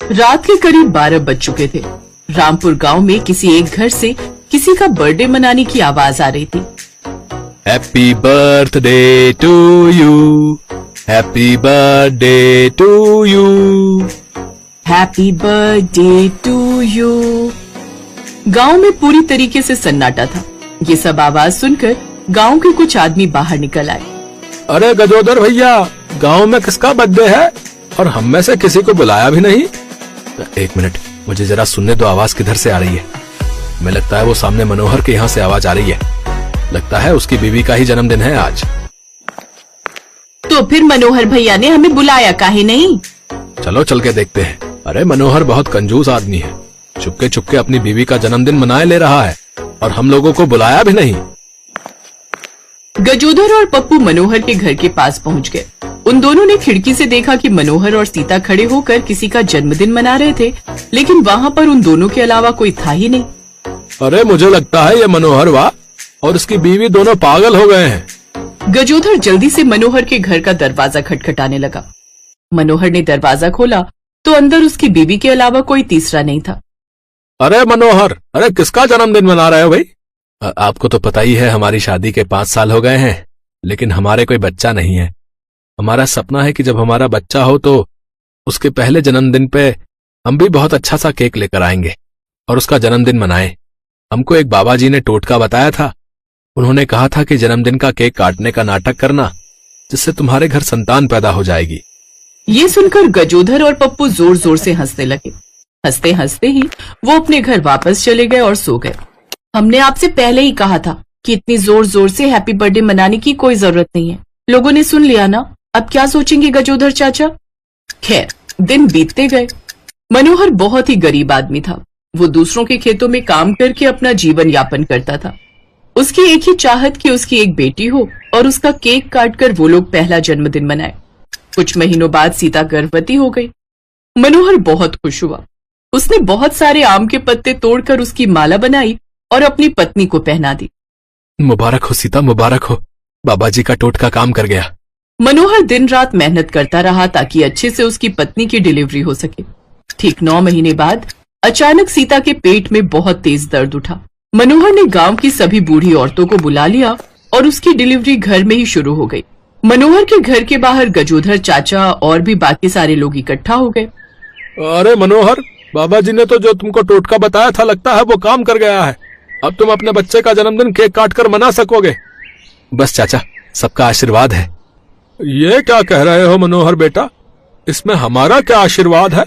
रात के करीब 12 बज चुके थे। रामपुर गांव में किसी एक घर से किसी का बर्थडे मनाने की आवाज आ रही थी। Happy birthday to you, happy birthday to you, happy birthday to you. गांव में पूरी तरीके से सन्नाटा था। ये सब आवाज सुनकर गांव के कुछ आदमी बाहर निकल आए। अरे गजोदर भैया, गांव में किसका बर्थडे है और हम में से किसी को बुलाया भी नहीं। एक मिनट, मुझे जरा सुनने दो, आवाज किधर से आ रही है। हमें लगता है वो सामने मनोहर के यहाँ से आवाज आ रही है। लगता है उसकी बीवी का ही जन्मदिन है आज। तो फिर मनोहर भैया ने हमें बुलाया काहे नहीं? चलो चल के देखते हैं। अरे मनोहर बहुत कंजूस आदमी है, चुपके चुपके अपनी बीवी का जन्मदिन मनाए ले रहा है और हम लोगों को बुलाया भी नहीं। गजोधर और पप्पू मनोहर के घर के पास पहुंच गए। उन दोनों ने खिड़की से देखा कि मनोहर और सीता खड़े होकर किसी का जन्मदिन मना रहे थे, लेकिन वहाँ पर उन दोनों के अलावा कोई था ही नहीं। अरे मुझे लगता है ये मनोहर और उसकी बीवी दोनों पागल हो गए हैं। गजोधर जल्दी से मनोहर के घर का दरवाजा खटखटाने लगा। मनोहर ने दरवाजा खोला तो अंदर उसकी बीवी के अलावा कोई तीसरा नहीं था। अरे मनोहर, अरे किसका जन्मदिन मना रहे हो भाई? आपको तो पता ही है हमारी शादी के 5 साल हो गए हैं, लेकिन हमारे कोई बच्चा नहीं है। हमारा सपना है कि जब हमारा बच्चा हो तो उसके पहले जन्मदिन पे हम भी बहुत अच्छा सा केक लेकर आएंगे और उसका जन्मदिन मनाएं। हमको एक बाबा जी ने टोटका बताया था। उन्होंने कहा था कि जन्मदिन का केक काटने का नाटक करना, जिससे तुम्हारे घर संतान पैदा हो जाएगी। ये सुनकर गजोधर और पप्पू जोर जोर से हंसने लगे। हंसते हंसते ही वो अपने घर वापस चले गए और सो गए। हमने आपसे पहले ही कहा था कि इतनी जोर जोर से हैप्पी बर्थडे मनाने की कोई जरूरत नहीं है। लोगों ने सुन लिया ना, अब क्या सोचेंगे गजोधर चाचा? खैर, दिन बीतते गए। मनोहर बहुत ही गरीब आदमी था। वो दूसरों के खेतों में काम करके अपना जीवन यापन करता था। उसकी एक ही चाहत कि उसकी एक बेटी हो और उसका केक काटकर वो लोग पहला जन्मदिन मनाए। कुछ महीनों बाद सीता गर्भवती हो गई। मनोहर बहुत खुश हुआ। उसने बहुत सारे आम के पत्ते तोड़कर उसकी माला बनाई और अपनी पत्नी को पहना दी। मुबारक हो सीता, मुबारक हो। बाबा जी का टोटका काम कर गया। मनोहर दिन रात मेहनत करता रहा ताकि अच्छे से उसकी पत्नी की डिलीवरी हो सके। ठीक 9 महीने बाद अचानक सीता के पेट में बहुत तेज दर्द उठा। मनोहर ने गांव की सभी बूढ़ी औरतों को बुला लिया और उसकी डिलीवरी घर में ही शुरू हो गई। मनोहर के घर के बाहर गजोधर चाचा और भी बाकी सारे लोग इकट्ठा हो गए। अरे मनोहर, बाबा जी ने तो जो तुमको टोटका बताया था, लगता है वो काम कर गया है। अब तुम अपने बच्चे का जन्मदिन केक काट कर मना सकोगे। बस चाचा, सबका आशीर्वाद है। ये क्या कह रहे हो मनोहर बेटा? इसमें हमारा क्या आशीर्वाद है?